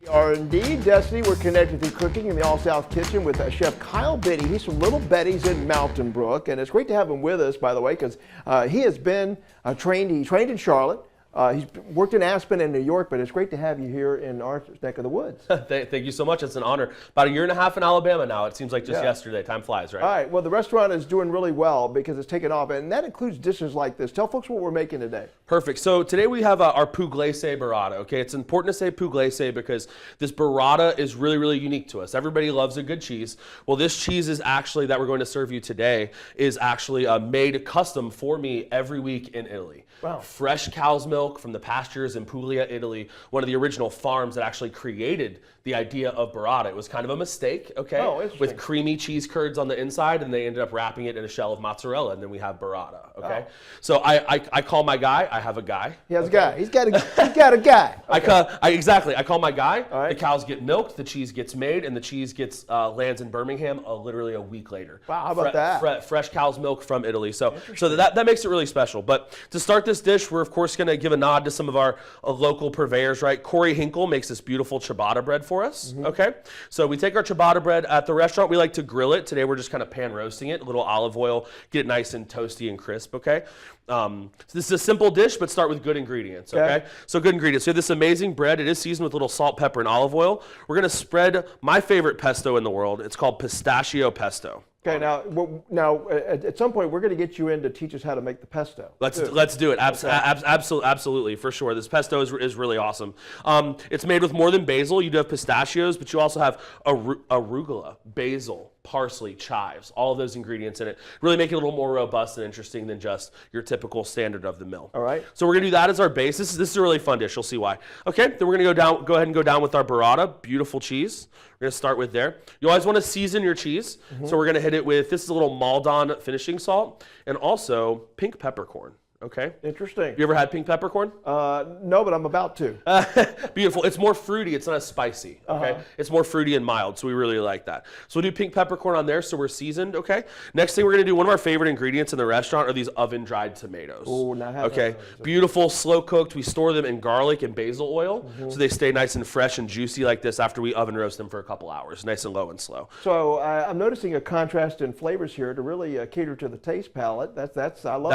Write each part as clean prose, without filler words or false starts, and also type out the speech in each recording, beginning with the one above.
Are indeed, Destiny. We're connected through cooking in the All South Kitchen with Chef Kyle Biddy. He's from Little Betty's in Mountain Brook, and it's great to have him with us, by the way, because he has been trained. He trained in Charlotte. He's worked in Aspen and New York, but it's great to have you here in our neck of the woods. Thank you so much. It's an honor. About a year and a half in Alabama now. It seems like just yesterday. Time flies, right? All right. Well, the restaurant is doing really well because it's taken off, and that includes dishes like this. Tell folks what we're making today. Perfect. So today we have our Pugliese Burrata. Okay, it's important to say Pugliese because this burrata is really, really unique to us. Everybody loves a good cheese. Well, this cheese is actually that we're going to serve you today is actually made custom for me every week in Italy. Wow. Fresh cow's milk from the pastures in Puglia, Italy, one of the original farms that actually created the idea of burrata. It was kind of a mistake, okay? Oh, interesting. With creamy cheese curds on the inside, and they ended up wrapping it in a shell of mozzarella, and then we have burrata, okay? Oh. So I call my guy, I have a guy. He has a guy. He's got a guy. Okay. Exactly. I call my guy. Right. The cows get milked, the cheese gets made, and the cheese gets lands in Birmingham literally a week later. Wow, how about that? Fresh cow's milk from Italy. So that makes it really special. But to start this dish, we're of course going to give a nod to some of our local purveyors, right? Corey Hinkle makes this beautiful ciabatta bread for us, okay? So we take our ciabatta bread at the restaurant. We like to grill it. Today we're just kind of pan roasting it, a little olive oil, get it nice and toasty and crisp, okay? So this is a simple dish, but start with good ingredients, okay? So good ingredients. So this amazing bread, it is seasoned with a little salt, pepper, and olive oil. We're going to spread my favorite pesto in the world. It's called Pistachio Pesto. Okay, now at some point we're going to get you in to teach us how to make the pesto. Let's do it. Absolutely, for sure. This pesto is really awesome. It's made with more than basil. You do have pistachios, but you also have arugula, basil, parsley, chives, all of those ingredients in it. Really make it a little more robust and interesting than just your typical standard of the mill. All right. So we're gonna do that as our base. This is a really fun dish. You'll see why. Okay. Then we're gonna go ahead and go down with our burrata. Beautiful cheese. We're gonna start with there. You always want to season your cheese, so we're gonna hit it with this is a little Maldon finishing salt and also pink peppercorn. Okay. Interesting. You ever had pink peppercorn? No, but I'm about to. Beautiful. It's more fruity. It's not as spicy. Okay. It's more fruity and mild, so we really like that. So we'll do pink peppercorn on there, so we're seasoned. Okay. Next thing we're gonna do, one of our favorite ingredients in the restaurant are these oven-dried tomatoes. Oh, now have okay. those. Beautiful, slow cooked. We store them in garlic and basil oil, so they stay nice and fresh and juicy like this after we oven roast them for a couple hours, nice and low and slow. So I'm noticing a contrast in flavors here to really cater to the taste palate. I love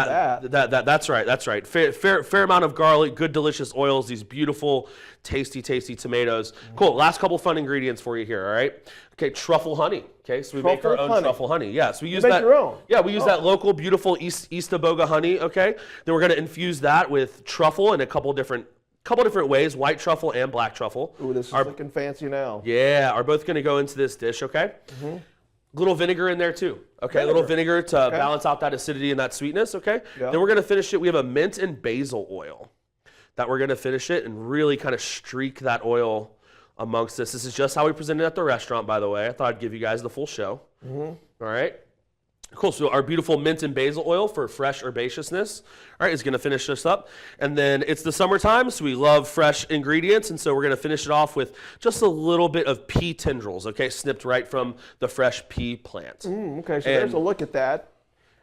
that. That's right. Fair amount of garlic, good delicious oils, these beautiful, tasty tomatoes. Cool. Last couple fun ingredients for you here, all right? Okay, truffle honey. Okay, so we make our own truffle honey. Yeah, so we use that. Your own. Yeah, we use that local, beautiful East Aboga honey, okay? Then we're gonna infuse that with truffle in a couple different ways, white truffle and black truffle. Ooh, this is looking fancy now. Yeah, are both gonna go into this dish, okay? Little vinegar in there too. Okay, a little vinegar to balance out that acidity and that sweetness, okay? Yeah. Then we're gonna finish it. We have a mint and basil oil that we're gonna finish it and really kind of streak that oil amongst this. This is just how we present it at the restaurant, by the way. I thought I'd give you guys the full show. All right. Cool, so our beautiful mint and basil oil for fresh herbaceousness, all right, is gonna finish this up. And then it's the summertime, so we love fresh ingredients, and so we're gonna finish it off with just a little bit of pea tendrils, okay, snipped right from the fresh pea plant. Okay, so there's a look at that.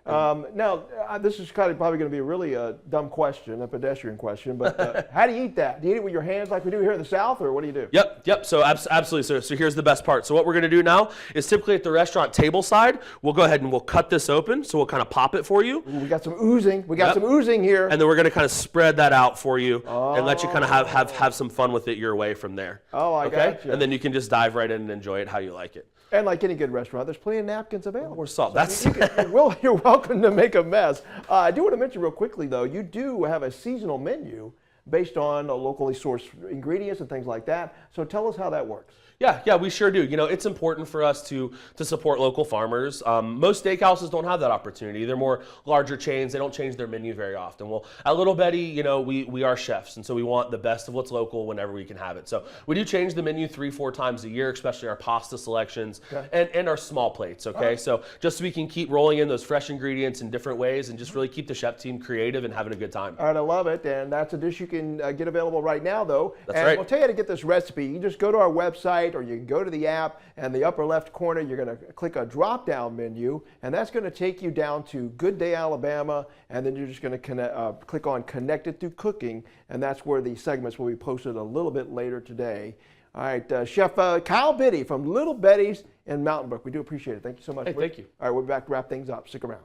Now, this is probably going to be a really dumb question, a pedestrian question, but how do you eat that? Do you eat it with your hands like we do here in the South, or what do you do? Yep. So absolutely. So here's the best part. So what we're going to do now is typically at the restaurant table side, we'll go ahead and we'll cut this open. So we'll kind of pop it for you. Ooh, we got some oozing. We got some oozing here. And then we're going to kind of spread that out for you and let you kind of have some fun with it your way from there. Oh, I got you. And then you can just dive right in and enjoy it how you like it. And like any good restaurant, there's plenty of napkins available. Or salt. So you're welcome to make a mess. I do want to mention real quickly, though, you do have a seasonal menu based on locally sourced ingredients and things like that. So tell us how that works. Yeah, we sure do. You know, it's important for us to support local farmers. Most steakhouses don't have that opportunity. They're more larger chains. They don't change their menu very often. Well, at Little Betty, you know, we are chefs, and so we want the best of what's local whenever we can have it. So we do change the menu 3-4 times a year, especially our pasta selections and our small plates, okay? So just so we can keep rolling in those fresh ingredients in different ways and just really keep the chef team creative and having a good time. All right, I love it, and that's a dish you can get available right now, though. That's right. We'll tell you how to get this recipe. You can just go to our website, or you can go to the app, and the upper left corner you're going to click a drop down menu, and that's going to take you down to Good Day Alabama, and then you're just going to click on Connected Through Cooking, and that's where the segments will be posted a little bit later today. All right, Chef Kyle Biddy from Little Betty's in Mountain Brook. We do appreciate it. Thank you so much. Hey, thank you. All right, we'll be back to wrap things up. Stick around.